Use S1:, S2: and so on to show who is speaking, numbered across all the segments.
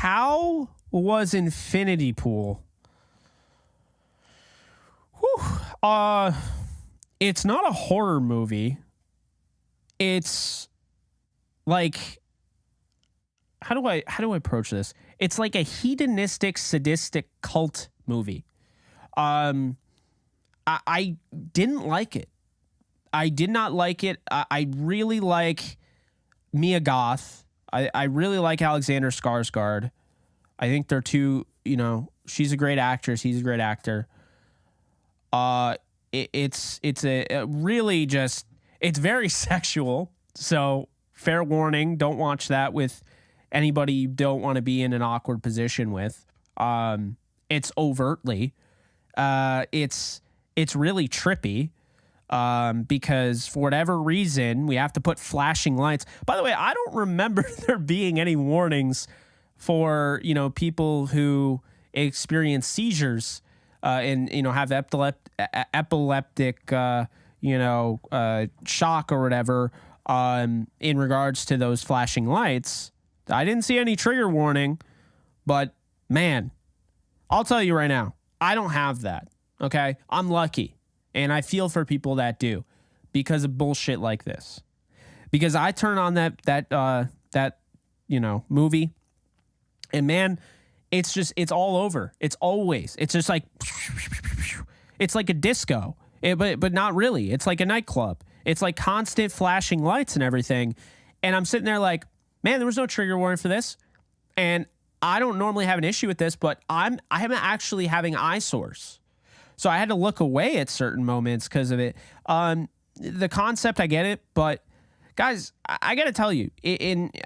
S1: how was Infinity Pool? Whew. It's not a horror movie. It's like, how do I approach this? It's like a hedonistic, sadistic cult movie. I didn't like it. I did not like it. I really like Mia Goth. I really like Alexander Skarsgard. I think they're two, she's a great actress. He's a great actor. It's a really just, it's very sexual. So fair warning, don't watch that with anybody you don't want to be in an awkward position with. It's overtly, it's really trippy. Because for whatever reason, we have to put flashing lights. By the way, I don't remember there being any warnings for, people who experience seizures, and, have epileptic, shock or whatever, in regards to those flashing lights. I didn't see any trigger warning, but man, I'll tell you right now, I don't have that. Okay. I'm lucky. And I feel for people that do because of bullshit like this. Because I turn on that movie, and man, it's all over. It's just like, it's like a disco, but not really. It's like a nightclub. It's like constant flashing lights and everything. And I'm sitting there like, man, there was no trigger warning for this. And I don't normally have an issue with this, but I am actually having eyesores. So I had to look away at certain moments because of it. The concept, I get it, but guys, I got to tell you,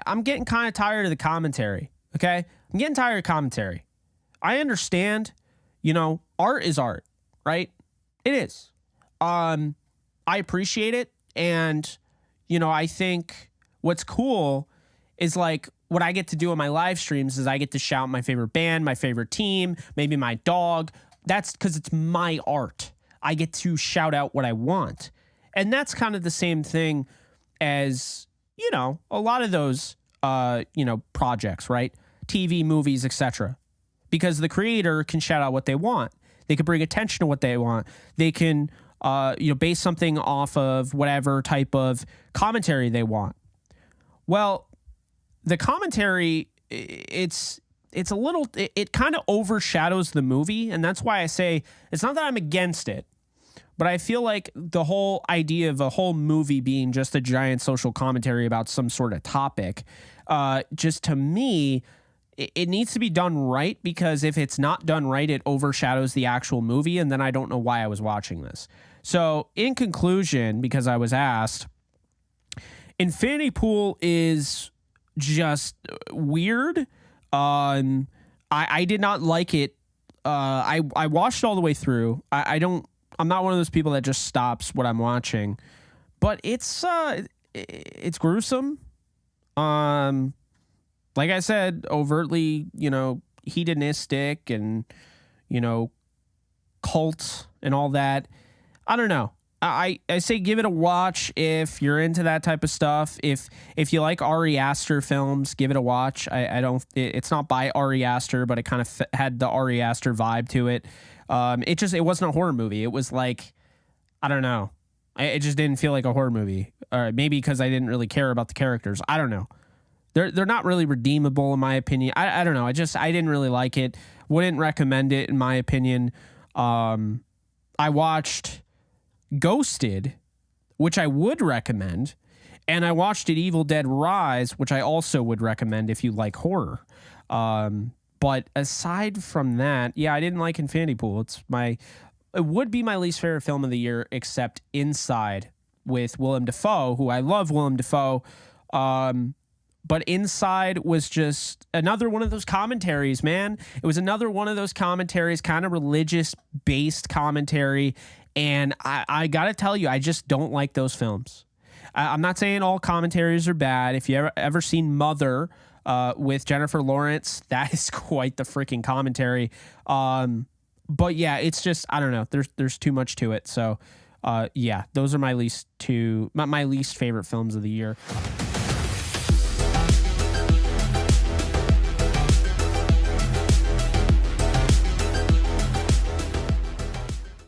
S1: I'm getting kind of tired of the commentary. Okay, I'm getting tired of commentary. I understand, art is art, right? It is. I appreciate it, and I think what's cool is like what I get to do on my live streams is I get to shout my favorite band, my favorite team, maybe my dog. That's because it's my art. I get to shout out what I want. And that's kind of the same thing as, a lot of those, projects, right? TV, movies, etc. Because the creator can shout out what they want. They can bring attention to what they want. They can, base something off of whatever type of commentary they want. Well, the commentary, it's a little, it kind of overshadows the movie. And that's why I say it's not that I'm against it, but I feel like the whole idea of a whole movie being just a giant social commentary about some sort of topic, just to me, it needs to be done right, because if it's not done right, it overshadows the actual movie. And then I don't know why I was watching this. So in conclusion, because I was asked, Infinity Pool is just weird. I did not like it. I watched all the way through. I'm not one of those people that just stops what I'm watching, but it's gruesome. Like I said, overtly, hedonistic and, cult and all that. I don't know. I say give it a watch if you're into that type of stuff. If you like Ari Aster films, give it a watch. It's not by Ari Aster, but it kind of had the Ari Aster vibe to it. It wasn't a horror movie. It was like, I don't know. It just didn't feel like a horror movie. Or maybe because I didn't really care about the characters. I don't know. They're not really redeemable in my opinion. I don't know. I didn't really like it. Wouldn't recommend it in my opinion. I watched Ghosted, which I would recommend, and I watched Evil Dead Rise, which I also would recommend if you like horror. But aside from that, yeah, I didn't like Infinity Pool. It would be my least favorite film of the year, except Inside with Willem Dafoe, who I love Willem Dafoe. But Inside was just another one of those commentaries, man. It was another one of those commentaries, kind of religious-based commentary. And I got to tell you, I just don't like those films. I'm not saying all commentaries are bad. If you ever seen Mother with Jennifer Lawrence, that is quite the freaking commentary. But yeah, it's just, I don't know. There's too much to it. So yeah, those are my least favorite films of the year.